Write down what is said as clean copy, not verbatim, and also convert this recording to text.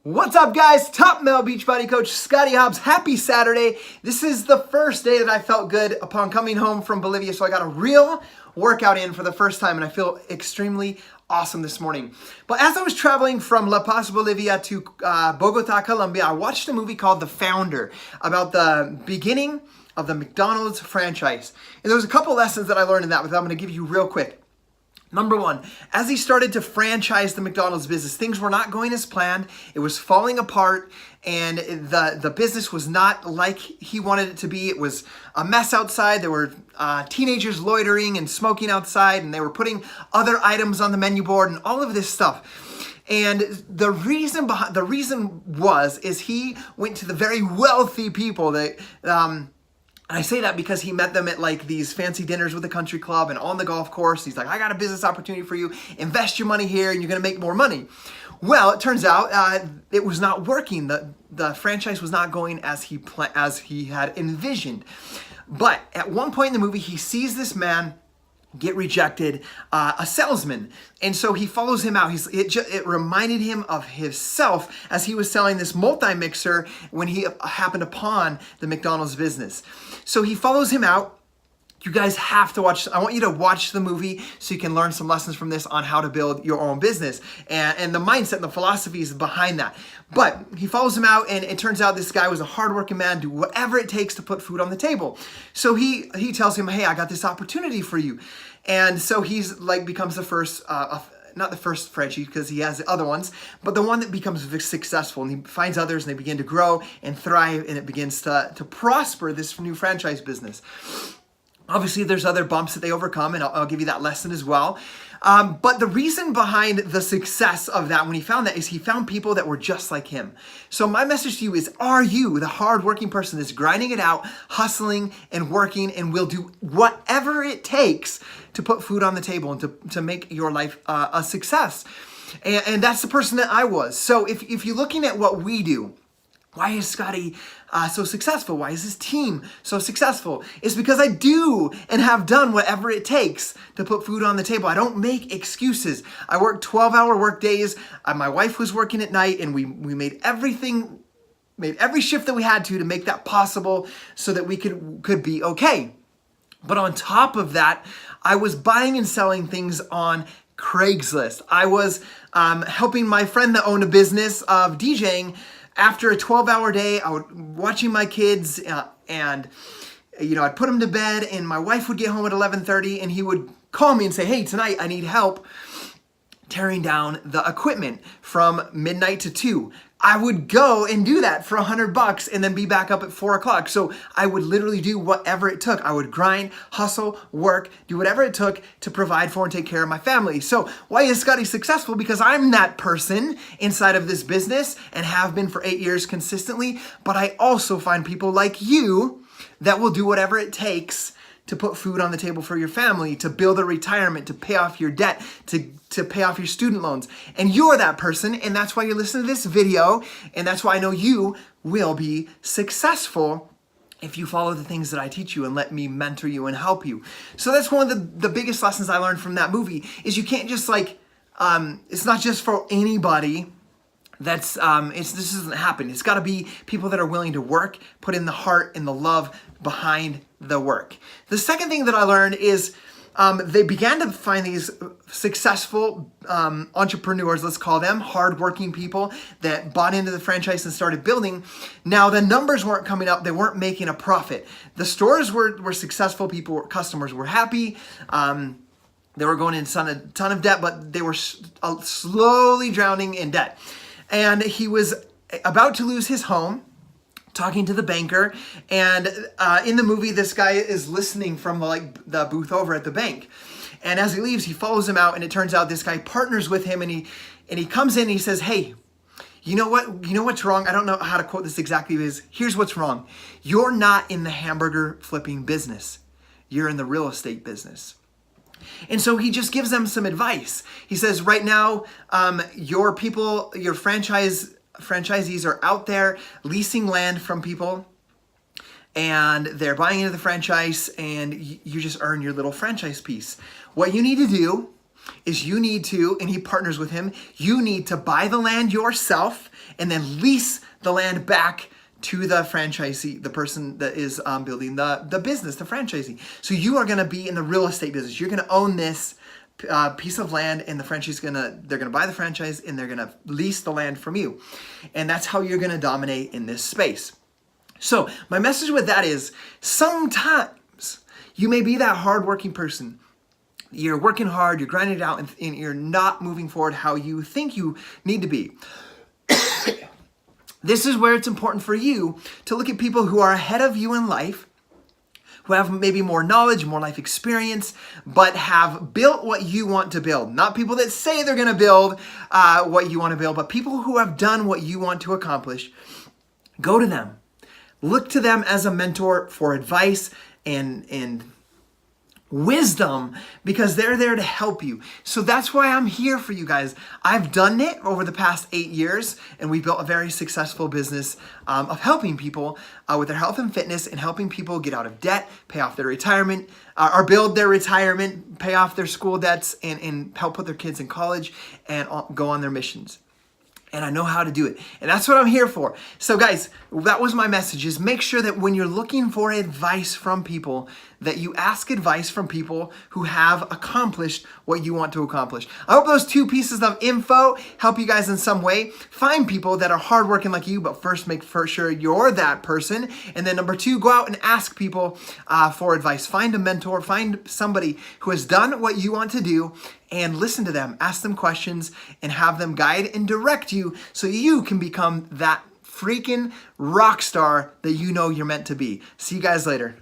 What's up, guys? Top Male Beachbody Coach Scotty Hobbs. Happy Saturday. This is the first day that I felt good upon coming home from Bolivia, so I got a real workout in for the first time, and I feel extremely awesome this morning. But as I was traveling from La Paz, Bolivia to Bogota, Colombia, I watched a movie called The Founder about the beginning of the McDonald's franchise. And there was a couple lessons that I learned in that I'm going to give you real quick. Number one, as he started to franchise the McDonald's business, things were not going as planned. It was falling apart, and the business was not like he wanted it to be. It was a mess outside. There were teenagers loitering and smoking outside, and they were putting other items on the menu board and all of this stuff. And the reason is he went to the very wealthy people that. I say that because he met them at like these fancy dinners with the country club and on the golf course. He's like, I got a business opportunity for you. Invest your money here and you're going to make more money. Well, it turns out it was not working. The franchise was not going as he had envisioned. But at one point in the movie, he sees this man get rejected, a salesman. And so he follows him out. It reminded him of himself as he was selling this multi-mixer when he happened upon the McDonald's business. So he follows him out. You guys have to watch. I want you to watch the movie so you can learn some lessons from this on how to build your own business and the mindset and the philosophies behind that. But he follows him out, and it turns out this guy was a hardworking man, do whatever it takes to put food on the table. So he tells him, hey, I got this opportunity for you. And so he's like becomes the first, not the first Frenchie because he has the other ones, but the one that becomes successful, and he finds others and they begin to grow and thrive, and it begins to prosper, this new franchise business. Obviously, there's other bumps that they overcome, and I'll give you that lesson as well. But the reason behind the success of that when he found that is he found people that were just like him. So my message to you is, are you the hardworking person that's grinding it out, hustling and working, and will do whatever it takes to put food on the table and to make your life a success? And that's the person that I was. So if you're looking at what we do, why is Scotty so successful? Why is his team so successful? It's because I do and have done whatever it takes to put food on the table. I don't make excuses. I work 12-hour work days. My wife was working at night, and we made every shift that we had to make that possible so that we could be okay. But on top of that, I was buying and selling things on Craigslist. I was helping my friend that owned a business of DJing. After a 12-hour day, I would watching my kids, and I'd put them to bed, and my wife would get home at 11:30, and he would call me and say, hey, tonight I need help tearing down the equipment from midnight to 2. I would go and do that for $100 and then be back up at 4 o'clock. So I would literally do whatever it took. I would grind, hustle, work, do whatever it took to provide for and take care of my family. So why is Scotty successful? Because I'm that person inside of this business and have been for 8 years consistently. But I also find people like you that will do whatever it takes to put food on the table for your family, to build a retirement, to pay off your debt, to pay off your student loans. And you're that person, and that's why you're listening to this video, and that's why I know you will be successful if you follow the things that I teach you and let me mentor you and help you. So that's one of the biggest lessons I learned from that movie, is you can't just it's not just for anybody. This doesn't happen. It's got to be people that are willing to work, put in the heart and the love behind the work. The second thing that I learned is they began to find these successful entrepreneurs, let's call them, hardworking people that bought into the franchise and started building. Now, the numbers weren't coming up. They weren't making a profit. The stores were successful. Customers were happy. They were going in a ton of debt, but they were slowly drowning in debt. And he was about to lose his home, talking to the banker, and in the movie, this guy is listening from the booth over at the bank. And as he leaves, he follows him out, and it turns out this guy partners with him, and he comes in and he says, hey, you know what's wrong? I don't know how to quote this exactly, but here's what's wrong. You're not in the hamburger flipping business. You're in the real estate business. And so he just gives them some advice. He says, right now, your franchisees are out there leasing land from people, and they're buying into the franchise, and you just earn your little franchise piece. What you need to do is you need to, and he partners with him, you need to buy the land yourself and then lease the land back to the franchisee, the person that is building the business, the franchisee. So you are gonna be in the real estate business. You're gonna own this piece of land, and the franchise they're gonna buy the franchise and they're gonna lease the land from you. And that's how you're gonna dominate in this space. So my message with that is, sometimes you may be that hardworking person. You're working hard, you're grinding it out, and you're not moving forward how you think you need to be. This is where it's important for you to look at people who are ahead of you in life, who have maybe more knowledge, more life experience, but have built what you want to build. Not people that say they're gonna build what you wanna build, but people who have done what you want to accomplish. Go to them. Look to them as a mentor for advice and wisdom, because they're there to help you. So that's why I'm here for you guys. I've done it over the past 8 years, and we built a very successful business of helping people with their health and fitness, and helping people get out of debt, pay off their retirement, or build their retirement, pay off their school debts, and help put their kids in college and go on their missions. And I know how to do it. And that's what I'm here for. So guys, that was my message, is make sure that when you're looking for advice from people, that you ask advice from people who have accomplished what you want to accomplish. I hope those 2 pieces of info help you guys in some way. Find people that are hardworking like you, but first make for sure you're that person. And then number 2, go out and ask people for advice. Find a mentor, find somebody who has done what you want to do, and listen to them, ask them questions, and have them guide and direct you so you can become that freaking rock star that you know you're meant to be. See you guys later.